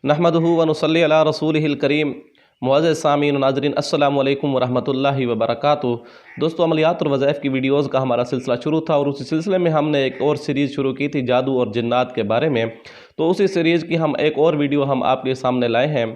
नहमदुहु व नुसल्ली अला रसूलिहिल करीम। मुअज़्ज़िज़ सामीन व नाज़रीन, अस्सलामु अलैकुम व रहमतुल्लाहि व बरकातुहू। दोस्तों, अमलियात और वज़ाइफ की वीडियोज़ का हमारा सिलसिला शुरू था और उसी सिलसिले में हमने एक और सीरीज़ शुरू की थी जादू और जिन्नात के बारे में। तो उसी सीरीज़ की हम एक और वीडियो हम आपके सामने लाए हैं।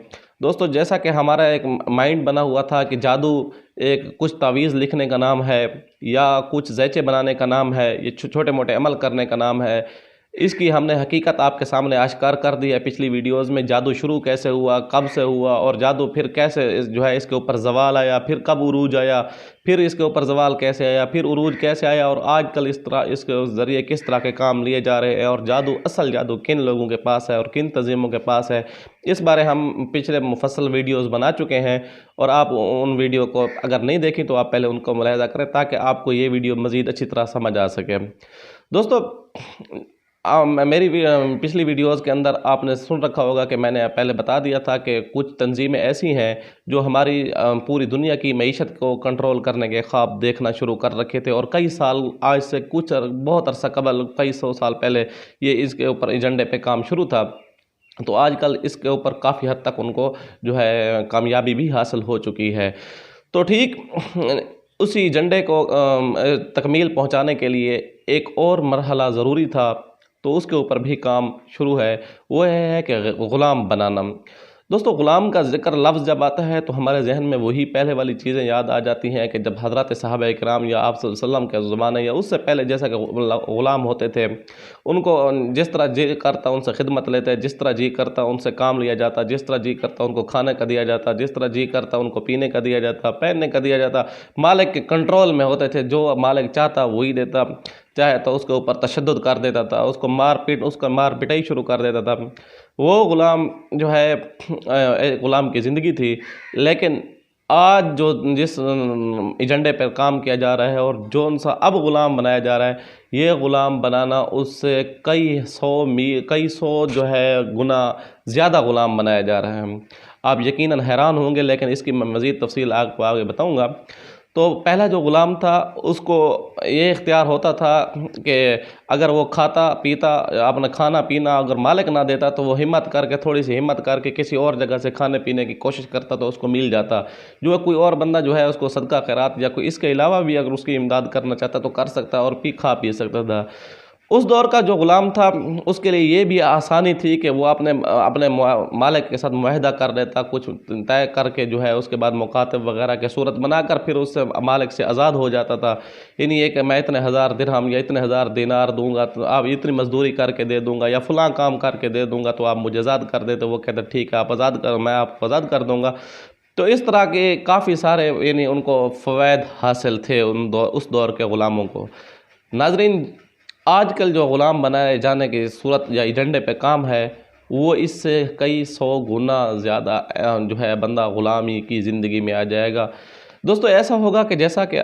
दोस्तों, जैसा कि हमारा एक माइंड बना हुआ था कि जादू एक कुछ तावीज़ लिखने का नाम है या कुछ ज़ैचे बनाने का नाम है, ये छोटे मोटे अमल करने का नाम है, इसकी हमने हकीकत आपके सामने आश्कार कर दी है। पिछली वीडियोस में जादू शुरू कैसे हुआ, कब से हुआ और जादू फिर कैसे जो है इसके ऊपर जवाल आया, फिर कब उरूज आया, फिर इसके ऊपर जवाल कैसे आया, फिर उरूज कैसे आया और आजकल इस तरह इसके ज़रिए किस तरह के काम लिए जा रहे हैं और जादू असल जादू किन लोगों के पास है और किन तंजीमों के पास है, इस बारे हम पिछले मुफस्सल वीडियोस बना चुके हैं। और आप उन वीडियो को अगर नहीं देखी तो आप पहले उनको मुलाहिज़ा करें ताकि आपको ये वीडियो मज़ीद अच्छी तरह समझ आ सके। दोस्तों, मेरी पिछली वीडियोस के अंदर आपने सुन रखा होगा कि मैंने पहले बता दिया था कि कुछ तंजीमें ऐसी हैं जो हमारी पूरी दुनिया की मईशत को कंट्रोल करने के ख्वाब देखना शुरू कर रखे थे और कई साल, आज से कुछ बहुत अरसा कबल, कई सौ साल पहले ये इसके ऊपर एजेंडे पे काम शुरू था। तो आजकल इसके ऊपर काफ़ी हद तक उनको जो है कामयाबी भी हासिल हो चुकी है। तो ठीक उसी एजेंडे को तकमील पहुंचाने के लिए एक और मरहला ज़रूरी था, तो उसके ऊपर भी काम शुरू है। वो है कि ग़ुलाम बनाना। दोस्तों, ग़ुलाम का ज़िक्र लफ्ज़ जब आता है तो हमारे जहन में वही पहले वाली चीज़ें याद आ जाती हैं कि जब हज़रत सहाबा किराम या आप सल्लल्लाहु अलैहि वसल्लम के ज़माने या उससे पहले जैसा कि ग़ुलाम होते थे, उनको जिस तरह जी करता उनसे खिदमत लेते, जिस तरह जी करता उनसे काम लिया जाता, जिस तरह जी करता उनको खाने का दिया जाता, जिस तरह जी करता उनको पीने का दिया जाता, पहनने का दिया जाता। मालिक के कंट्रोल में होते थे, जो मालिक चाहता वही देता, चाहे तो उसके ऊपर तशद्दुद कर देता था, उसको मार पिटाई शुरू कर देता था। वो ग़ुलाम जो है ग़ुलाम की ज़िंदगी थी। लेकिन आज जो जिस एजेंडे पर काम किया जा रहा है और जो उनसा अब ग़ुलाम बनाया जा रहा है, ये ग़ुलाम बनाना उससे कई सौ जो है गुना ज़्यादा ग़ुलाम बनाया जा रहा है। आप यकीनन हैरान होंगे, लेकिन इसकी मैं मज़ीद तफसील आपको आगे बताऊँगा। तो पहला जो ग़ुलाम था उसको ये इख्तियार होता था कि अगर वो खाता पीता, अपना खाना पीना अगर मालिक ना देता तो वो थोड़ी सी हिम्मत करके किसी और जगह से खाने पीने की कोशिश करता तो उसको मिल जाता। जो कोई और बंदा जो है उसको सदका खैरात या कोई इसके अलावा भी अगर उसकी इमदाद करना चाहता तो कर सकता और खा पी सकता था। उस दौर का जो ग़ुलाम था उसके लिए ये भी आसानी थी कि वो अपने मालिक के साथ मुआहदा कर लेता, कुछ तय करके जो है उसके बाद मुकातिब वगैरह के सूरत बनाकर फिर उससे मालिक से आज़ाद हो जाता था। यानी ये कि मैं इतने हज़ार दिरहम या इतने हज़ार दिनार दूंगा तो आप इतनी मजदूरी करके दे दूंगा या फ़लाँ काम करके दे दूंगा तो आप मुझे आज़ाद कर दे। तो वो कहते ठीक है, आप आज़ाद कर, मैं आपको आज़ाद कर दूंगा। तो इस तरह के काफ़ी सारे यानी उनको फ़वाइद हासिल थे उस दौर के ग़ुलामों को। नाज़रीन, आजकल जो ग़ुलाम बनाए जाने की सूरत या एजेंडे पे काम है, वो इससे कई सौ गुना ज़्यादा जो है बंदा ग़ुलामी की ज़िंदगी में आ जाएगा। दोस्तों, ऐसा होगा कि जैसा कि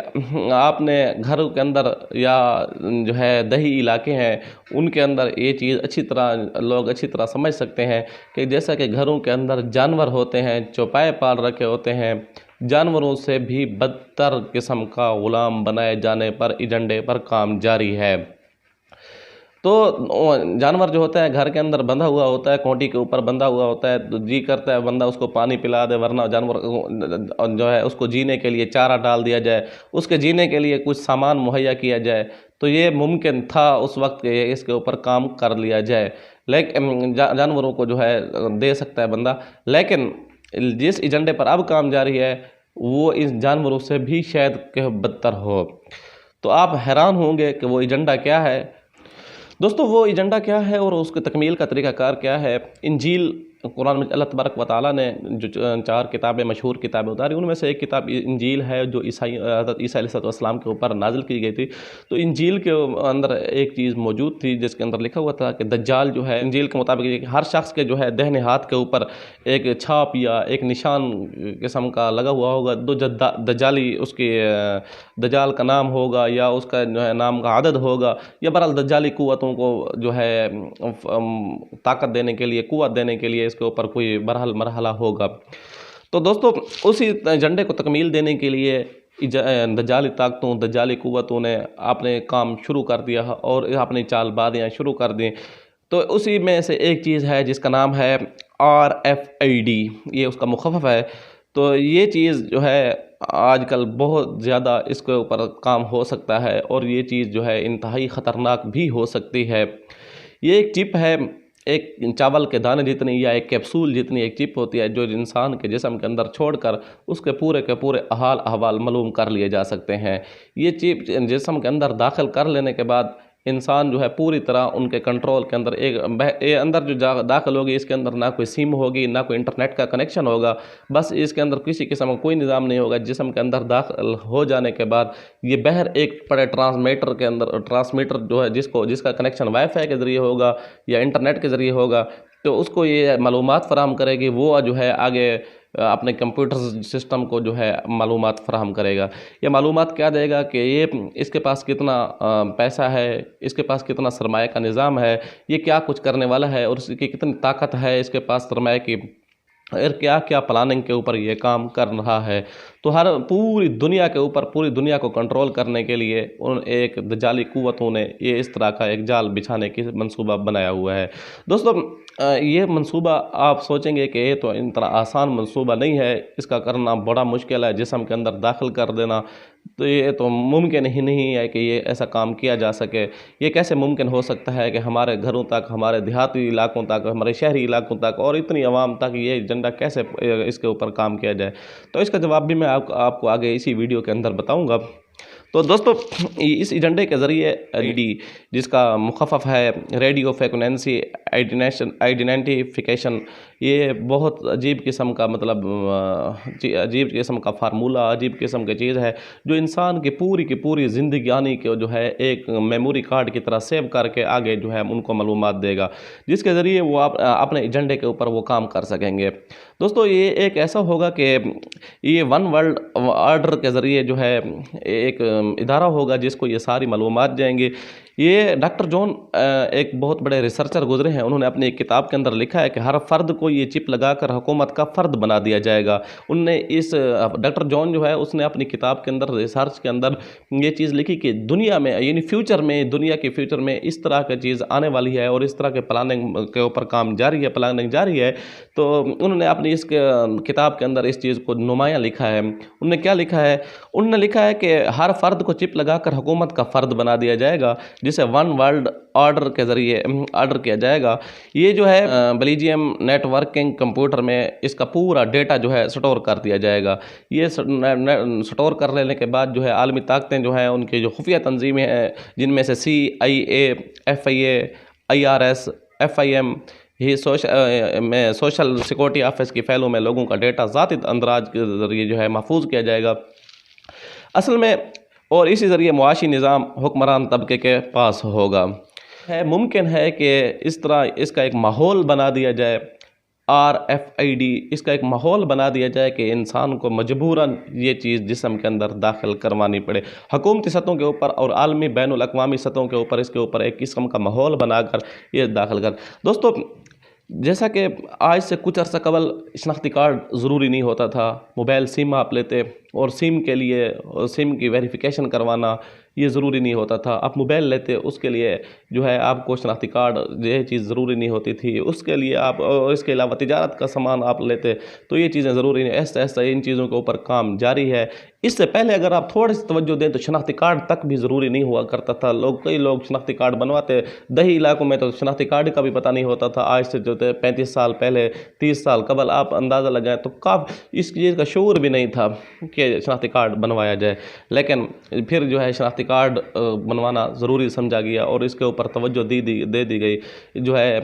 आपने घर के अंदर या जो है दही इलाके हैं उनके अंदर ये चीज़ लोग अच्छी तरह समझ सकते हैं कि जैसा कि घरों के अंदर जानवर होते हैं, चौपाए पाल रखे होते हैं, जानवरों से भी बदतर किस्म का ग़ुलाम बनाए जाने पर एजेंडे पर काम जारी है। तो जानवर जो होता है घर के अंदर बंधा हुआ होता है, खूंटी के ऊपर बंधा हुआ होता है, तो जी करता है बंदा उसको पानी पिला दे, वरना जानवर जो है उसको जीने के लिए चारा डाल दिया जाए, उसके जीने के लिए कुछ सामान मुहैया किया जाए। तो ये मुमकिन था उस वक्त के इसके ऊपर काम कर लिया जाए, लेकिन जानवरों को जो है दे सकता है बंदा। लेकिन जिस एजेंडे पर अब काम जारी है वो इस जानवरों से भी शायद के बदतर हो। तो आप हैरान होंगे कि वो एजेंडा क्या है। दोस्तों, वो एजेंडा क्या है और उसके तकमील का तरीक़ाकार क्या है। इंजील, कुरान में अल्लाह तबारक व तआला ने जो 4 किताबें मशहूर किताबें उतारी, उनमें से एक किताब इंजील है जो हज़रत ईसा अलैहिस्सलाम के ऊपर नाजिल की गई थी। तो इंजील के अंदर एक चीज़ मौजूद थी जिसके अंदर लिखा हुआ था कि दज्जाल जो है, इंजील के मुताबिक हर शख्स के जो है दाहिने हाथ के ऊपर एक छाप या एक निशान किस्म का लगा हुआ होगा। दज्जाली उसके दज्जाल का नाम होगा या उसका जो है नाम का आदद होगा, या बहरहाल दज्जाली क़ुव्वतों को जो है ताकत देने के लिए, क़ुव्वत देने के लिए इसके ऊपर कोई मरहला होगा। तो दोस्तों, उसी एजेंडे को तकमील देने के लिए दज्जाली ताकतों, दज्जाली क़ुव्वतों ने अपने काम शुरू कर दिया और अपनी चालबाजियाँ शुरू कर दी। तो उसी में से एक चीज़ है जिसका नाम है RFID, ये उसका मुखफ़फ़ है। तो ये चीज़ जो है आजकल बहुत ज़्यादा इसके ऊपर काम हो सकता है और ये चीज़ जो है इंतहाई ख़तरनाक भी हो सकती है। ये एक चिप है, एक चावल के दाने जितनी या एक कैप्सूल जितनी एक चिप होती है, जो इंसान के जिस्म के अंदर छोड़कर उसके पूरे के पूरे हाल अहवाल मालूम कर लिए जा सकते हैं। ये चिप जिस्म के अंदर दाखिल कर लेने के बाद इंसान जो है पूरी तरह उनके कंट्रोल के अंदर अंदर जो दाखिल होगी, इसके अंदर ना कोई सिम होगी, ना कोई इंटरनेट का कनेक्शन होगा, बस इसके अंदर किसी किस्म का कोई निज़ाम नहीं होगा। जिस्म के अंदर दाखिल हो जाने के बाद ये बहर एक बड़े ट्रांसमीटर जो है जिसका कनेक्शन वाईफाई के ज़रिए होगा या इंटरनेट के ज़रिए होगा, तो उसको ये मालूमात फ़राहम करेगी। वो जो है आगे अपने कंप्यूटर सिस्टम को जो है मालूमात फ़राहम करेगा। ये मालूमात क्या देगा कि ये इसके पास कितना पैसा है, इसके पास कितना सरमाए का निज़ाम है, ये क्या कुछ करने वाला है और इसकी कितनी ताकत है इसके पास सरमाए की, और क्या क्या प्लानिंग के ऊपर ये काम कर रहा है। तो हर पूरी दुनिया के ऊपर पूरी दुनिया को कंट्रोल करने के लिए उन एक दजाली कुव्वतों ने ये इस तरह का एक जाल बिछाने की मंसूबा बनाया हुआ है। दोस्तों ये मंसूबा आप सोचेंगे कि ये तो इन तरह आसान मंसूबा नहीं है, इसका करना बड़ा मुश्किल है, जिस्म के अंदर दाखिल कर देना, तो ये तो मुमकिन ही नहीं है कि ये ऐसा काम किया जा सके। ये कैसे मुमकिन हो सकता है कि हमारे घरों तक, हमारे देहाती इलाकों तक, हमारे शहरी इलाकों तक और इतनी आवाम तक ये एजेंडा कैसे इसके ऊपर काम किया जाए। तो इसका जवाब भी मैं आपको आगे इसी वीडियो के अंदर बताऊंगा। तो दोस्तों इस एजेंडे के ज़रिए RFID, जिसका मुखफ़फ़ है रेडियो फ्रीक्वेंसी आइडेंटिफिकेशन, ये बहुत अजीब किस्म का अजीब किस्म का फार्मूला, अजीब किस्म की चीज़ है जो इंसान की पूरी ज़िंदगानी को जो है एक मेमोरी कार्ड की तरह सेव करके आगे जो है उनको मालूमात देगा, जिसके ज़रिए वो अपने एजेंडे के ऊपर वो काम कर सकेंगे। दोस्तों ये एक ऐसा होगा कि ये वन वर्ल्ड ऑर्डर के ज़रिए जो है एक इदारा होगा जिसको ये सारी मालूमात जाएंगी। ये डॉक्टर जॉन एक बहुत बड़े रिसर्चर गुजरे हैं, उन्होंने अपनी एक किताब के अंदर लिखा है कि हर फ़र्द को ये चिप लगाकर हुकूमत का फ़र्द बना दिया जाएगा। उनने इस डॉक्टर जॉन जो है उसने अपनी किताब के अंदर रिसर्च के अंदर ये चीज़ लिखी कि दुनिया में यानी फ्यूचर में, दुनिया के फ्यूचर में इस तरह की चीज़ आने वाली है और इस तरह के प्लानिंग के ऊपर काम जारी है, प्लानिंग जारी है। तो उन्होंने अपनी इस किताब के अंदर इस चीज़ को नुमायाँ लिखा है। उन्होंने क्या लिखा है? उन्होंने लिखा है कि हर फ़र्द को चिप लगाकर हुकूमत का फ़र्द बना दिया जाएगा, जिसे वन वर्ल्ड ऑर्डर के ज़रिए ऑर्डर किया जाएगा। ये जो है बेल्जियम नेटवर्किंग कंप्यूटर में इसका पूरा डेटा जो है स्टोर कर दिया जाएगा। ये स्टोर कर लेने के बाद जो है आलमी ताकतें जो हैं, उनकी जो खुफिया तंजीमें हैं, जिनमें से CIA, FIA, IRS, FIM, ये सोशल सिक्योरिटी ऑफिस की फ़ाइलों में लोगों का डेटा ज़ाती अंदराज के ज़रिए जो है महफूज किया जाएगा असल में, और इसी ज़रिए मुआशी निज़ाम हुक्मरान तबके के पास होगा। मुमकिन है कि इस तरह इसका एक माहौल बना दिया जाए, RFID इसका एक माहौल बना दिया जाए कि इंसान को मजबूरन ये चीज़ जिस्म के अंदर दाखिल करवानी पड़े। हुकूमती सतहों के ऊपर और आलमी बैनुल अक़वामी सतहों के ऊपर इसके ऊपर एक किस्म का माहौल बनाकर ये दाखिल कर। दोस्तों जैसा कि आज से कुछ अर्सा कबल शनाख्ती कार्ड ज़रूरी नहीं होता था, मोबाइल सिम आप लेते और सिम के लिए सिम की वेरिफिकेशन करवाना ये ज़रूरी नहीं होता था। आप मोबाइल लेते उसके लिए जो है आपको शनाख्ती कार्ड ये चीज़ ज़रूरी नहीं होती थी, उसके लिए आप, और इसके अलावा तिजारत का सामान आप लेते तो ये चीज़ें ज़रूरी नहीं। ऐसा ऐसा इन चीज़ों के ऊपर काम जारी है। इससे पहले अगर आप थोड़ी सी तवज्जो दें तो शनाख्ती कार्ड तक भी ज़रूरी नहीं हुआ करता था। कई लोग शनाख्ती कार्ड बनवाते, दही इलाकों में तो शनाख्ती कार्ड का भी पता नहीं होता था। आज से जो 35 साल पहले, 30 साल कबल आप अंदाज़ा लगाएं तो काफ़ी इस चीज़ का शऊर भी नहीं था कि शनाख्ती कार्ड बनवाया जाए। लेकिन फिर जो है शनाख्ती कार्ड बनवाना ज़रूरी समझा गया और इसके ऊपर तवज्जो दे दी गई, जो है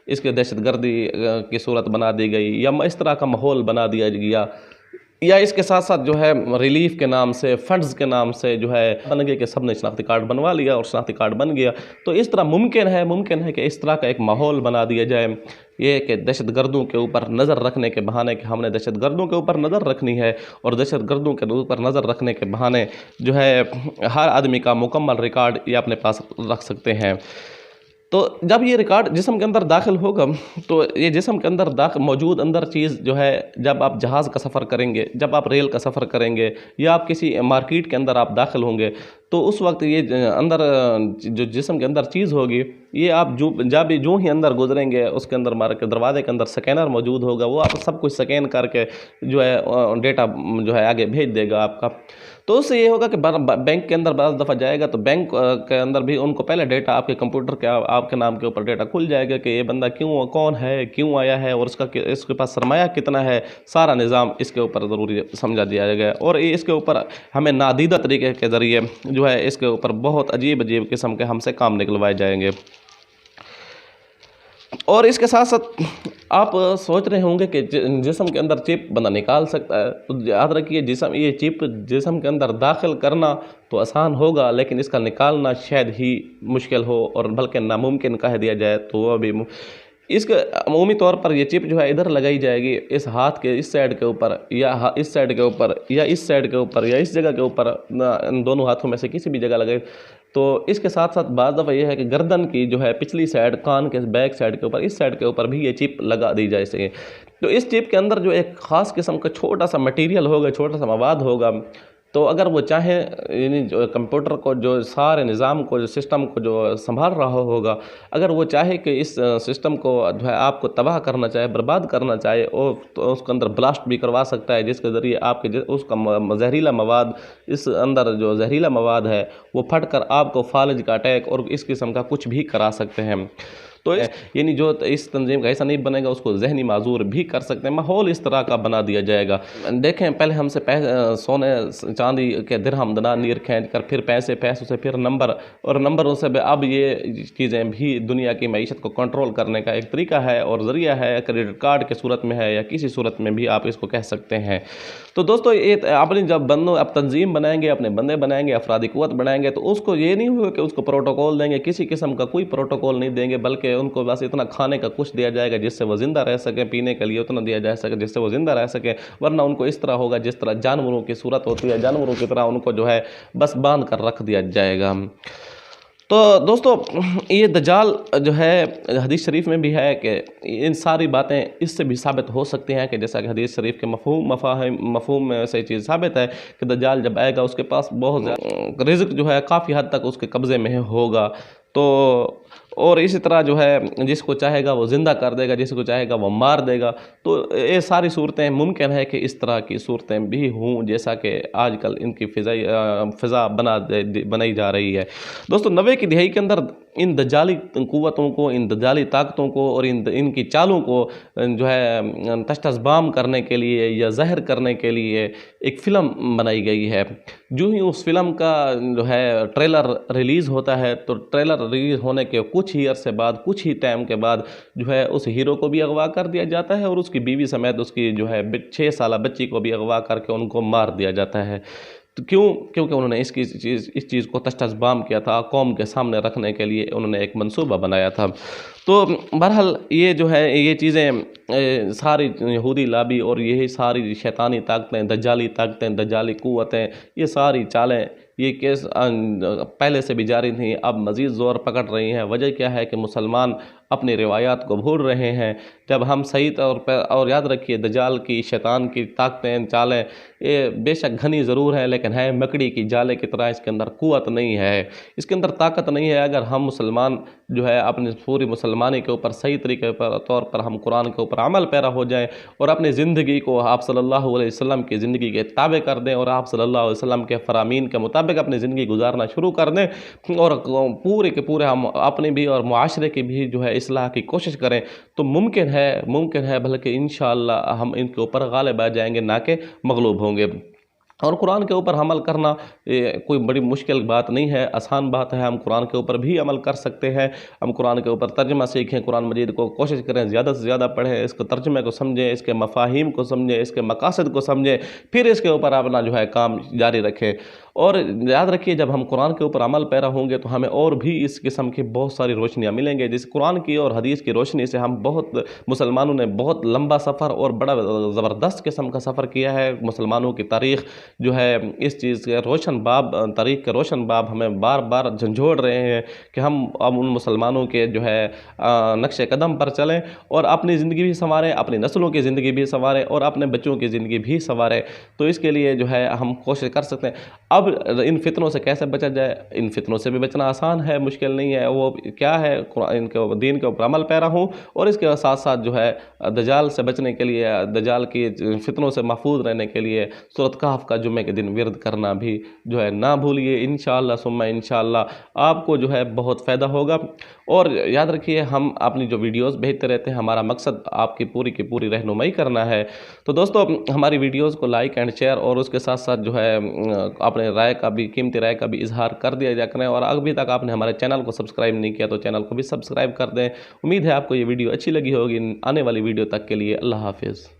इसके दहशतगर्दी की सूरत बना दी गई, या इस तरह का माहौल बना दिया गया, या इसके साथ साथ जो है रिलीफ के नाम से, फंड्स के नाम से जो है बन गए कि सब ने शनाख्ती कार्ड बनवा लिया और शनाख्ती कार्ड बन गया। तो इस तरह मुमकिन है कि इस तरह का एक माहौल बना दिया जाए, ये कि दहशतगर्दों के ऊपर नज़र रखने के बहाने कि हमने दहशतगर्दों के ऊपर नज़र रखनी है, और दहशतगर्दों के ऊपर नज़र रखने के बहाने जो है हर आदमी का मुकम्मल रिकॉर्ड ये अपने पास रख सकते हैं। तो जब ये रिकॉर्ड जिस्म के अंदर दाखिल होगा तो ये जिस्म के अंदर मौजूद अंदर चीज़ जो है, जब आप जहाज़ का सफ़र करेंगे, जब आप रेल का सफ़र करेंगे या आप किसी मार्केट के अंदर आप दाखिल होंगे, तो उस वक्त ये अंदर जो जिस्म के अंदर चीज़ होगी, ये आप जो ही अंदर गुजरेंगे उसके अंदर मार्केट दरवाजे के अंदर स्कैनर मौजूद होगा, वो आप सब कुछ स्कैन करके जो है डेटा जो है आगे भेज देगा आपका। तो उससे ये होगा कि बैंक के अंदर बाज़ दफ़ा जाएगा तो बैंक के अंदर भी उनको पहले डेटा आपके कंप्यूटर के आपके नाम के ऊपर डेटा खुल जाएगा कि ये बंदा कौन है, क्यों आया है और इसके पास सरमाया कितना है, सारा निज़ाम इसके ऊपर ज़रूरी समझा दिया जाएगा। और इसके ऊपर हमें नादीदा तरीके के ज़रिए जो है इसके ऊपर बहुत अजीब अजीब किस्म के हमसे काम निकलवाए जाएंगे। और इसके साथ साथ आप सोच रहे होंगे कि जिस्म के अंदर चिप बंदा निकाल सकता है, तो याद रखिए ये चिप जिस्म के अंदर दाखिल करना तो आसान होगा, लेकिन इसका निकालना शायद ही मुश्किल हो और बल्कि नामुमकिन कह दिया जाए तो वो भी। इसके अमूमी तौर पर ये चिप जो है इधर लगाई जाएगी, इस हाथ के इस साइड के ऊपर या इस साइड के ऊपर या इस साइड के ऊपर या इस जगह के ऊपर, इन दोनों हाथों में से किसी भी जगह लगाई। तो इसके साथ साथ बाज़ दफ़ा यह है कि गर्दन की जो है पिछली साइड, कान के बैक साइड के ऊपर, इस साइड के ऊपर भी ये चिप लगा दी जाए सके। तो इस चिप के अंदर जो एक ख़ास किस्म का छोटा सा मटेरियल होगा, छोटा सा मवाद होगा, तो अगर वो चाहे यानी जो कंप्यूटर को, जो सारे निज़ाम को, जो सिस्टम को जो संभाल रहा होगा, अगर वो चाहे कि इस सिस्टम को जो है आपको तबाह करना चाहे, बर्बाद करना चाहे, और तो उसके अंदर ब्लास्ट भी करवा सकता है, जिसके ज़रिए आपके उसका जहरीला मवाद, इस अंदर जो जहरीला मवाद है वो फट कर आपको फालज का अटैक और इस किस्म का कुछ भी करा सकते हैं। तो यानी जो इस तंजीम का ऐसा नहीं बनेगा उसको जहनी माजूर भी कर सकते हैं, माहौल इस तरह का बना दिया जाएगा। देखें, पहले हमसे सोने चांदी के दिरहम दिनार खींच कर, फिर पैसों से फिर नंबर, और नंबरों से अब ये चीज़ें भी दुनिया की मईशत को कंट्रोल करने का एक तरीका है और ज़रिया है, क्रेडिट कार्ड के सूरत में है या किसी सूरत में भी आप इसको कह सकते हैं। तो दोस्तों, ये अपनी जब अब तंजीम बनाएंगे, अपने बंदे बनाएंगे, अफरादी क़ुव्वत बनाएंगे, तो उसको ये नहीं होगा कि उसको प्रोटोकॉल देंगे, किसी किस्म का कोई प्रोटोकॉल नहीं देंगे, बल्कि उनको बस इतना खाने का कुछ दिया जाएगा जिससे वो ज़िंदा रह सके, पीने के लिए उतना दिया जा सके जिससे वो ज़िंदा रह सके, वरना उनको इस तरह होगा जिस तरह जानवरों की सूरत होती है, जानवरों की तरह उनको जो है बस बांध कर रख दिया जाएगा। तो दोस्तों, ये दज्जाल जो है हदीस शरीफ में भी है कि इन सारी बातें इससे भी साबित हो सकती हैं कि जैसा कि हदीस शरीफ के मफ़हूम में से चीज़ साबित है कि दज्जाल जब आएगा उसके पास बहुत रिज़्क़ जो है काफ़ी हद तक उसके कब्ज़े में होगा। तो और इसी तरह जो है जिसको चाहेगा वो ज़िंदा कर देगा, जिसको चाहेगा वो मार देगा। तो ये सारी सूरतें मुमकिन है कि इस तरह की सूरतें भी हों, जैसा कि आजकल इनकी फ़िज़ा बनाई जा रही है। दोस्तों, 90 की दहाई के अंदर इन दज्जाली क़ुव्वतों को, इन दज्जाली ताकतों को और इनकी चालों को जो है तश्तज़बाम करने के लिए या ज़हर करने के लिए एक फ़िल्म बनाई गई है। जो ही उस फिल्म का जो है ट्रेलर रिलीज़ होता है, तो ट्रेलर रिलीज़ होने के कुछ ही अरसे बाद, कुछ ही टाइम के बाद जो है उस हीरो को भी अगवा कर दिया जाता है और उसकी बीवी समेत उसकी जो है 6 साला बच्ची को भी अगवा करके उनको मार दिया जाता है। तो क्योंकि उन्होंने इस चीज़ को तश्तज़बाम किया था, कौम के सामने रखने के लिए उन्होंने एक मंसूबा बनाया था। तो बहरहाल ये जो है ये चीज़ें सारी यहूदी लाबी और यही सारी शैतानी ताकतें, दज्जाली ताकतें, दज्जाली क़ुव्वतें, ये सारी चालें, ये केस पहले से भी जारी थी, अब मज़ीद ज़ोर पकड़ रही हैं। वजह क्या है कि मुसलमान अपनी रिवायात को भूल रहे हैं। जब हम सही तौर पर, और याद रखिए दज्जाल की, शैतान की ताकतें, चालें ये बेशक घनी ज़रूर है, लेकिन है मकड़ी की जाले की तरह, इसके अंदर क़ुव्वत नहीं है, इसके अंदर ताकत नहीं है। अगर हम मुसलमान जो है अपनी पूरी मुसलमानी के ऊपर सही तरीके पर तौर पर हम कुरान के ऊपर अमल पैरा हो जाएं और अपनी ज़िंदगी को आप सल्लल्लाहु अलैहि वसल्लम की ज़िंदगी के ताबे कर दें और आप सल्लल्लाहु अलैहि वसल्लम के फ़रामीन के मुताबिक अपनी ज़िंदगी गुजारना शुरू कर दें और पूरे के पूरे हम अपनी भी और मुआशरे की भी जो है इस्लाह की कोशिश करें, तो मुमकिन है बल्कि इंशाअल्लाह हम इनके ऊपर गालिब आ जाएंगे, ना कि मगलूब होंगे। और कुरान के ऊपर अमल करना कोई बड़ी मुश्किल बात नहीं है, आसान बात है। हम कुरान के ऊपर भी अमल कर सकते हैं। हम कुरान के ऊपर तर्जुमा सीखें, कुरान मजीद को कोशिश करें ज़्यादा से ज़्यादा पढ़ें, इसके तर्जुमे को समझें, इसके मफाहिम को समझें, इसके मकासद को समझें, फिर इसके ऊपर अपना जो है काम जारी रखें। और याद रखिए, जब हम कुरान के ऊपर अमल पैरा होंगे तो हमें और भी इस किस्म की बहुत सारी रोशनियाँ मिलेंगे। जिस कुरान की और हदीस की रोशनी से हम बहुत मुसलमानों ने बहुत लंबा सफ़र और बड़ा ज़बरदस्त किस्म का सफ़र किया है। मुसलमानों की तारीख़ जो है इस चीज़ के रोशन बाब तारीख़ के रोशन बाब हमें बार बार झंझोड़ रहे हैं कि हम अब उन मुसलमानों के जो है नक्शे कदम पर चलें और अपनी ज़िंदगी भी संवारें, अपनी नस्लों की ज़िंदगी भी संवारें और अपने बच्चों की ज़िंदगी भी संवारें। तो इसके लिए जो है हम कोशिश कर सकते हैं। अब इन फितनों से कैसे बचा जाए? इन फितनों से भी बचना आसान है, मुश्किल नहीं है। वो क्या है? इनके दीन के ऊपर अमल पैरा हूँ और इसके साथ साथ जो है दजाल से बचने के लिए, दजाल की फितनों से महफूज रहने के लिए सूरत कहफ का जुम्मे के दिन विर्द करना भी जो है ना भूलिए। इंशाअल्लाह सुम्मा इंशाअल्लाह आपको जो है बहुत फ़ायदा होगा। और याद रखिए हम अपनी जो वीडियोस भेजते रहते हैं, हमारा मकसद आपकी पूरी की पूरी रहनुमाई करना है। तो दोस्तों हमारी वीडियोस को लाइक एंड शेयर और उसके साथ साथ जो है अपने राय का भी, कीमती राय का भी इजहार कर दिया जा करें। और अभी तक आपने हमारे चैनल को सब्सक्राइब नहीं किया तो चैनल को भी सब्सक्राइब कर दें। उम्मीद है आपको ये वीडियो अच्छी लगी होगी। आने वाली वीडियो तक के लिए अल्लाह हाफिज़।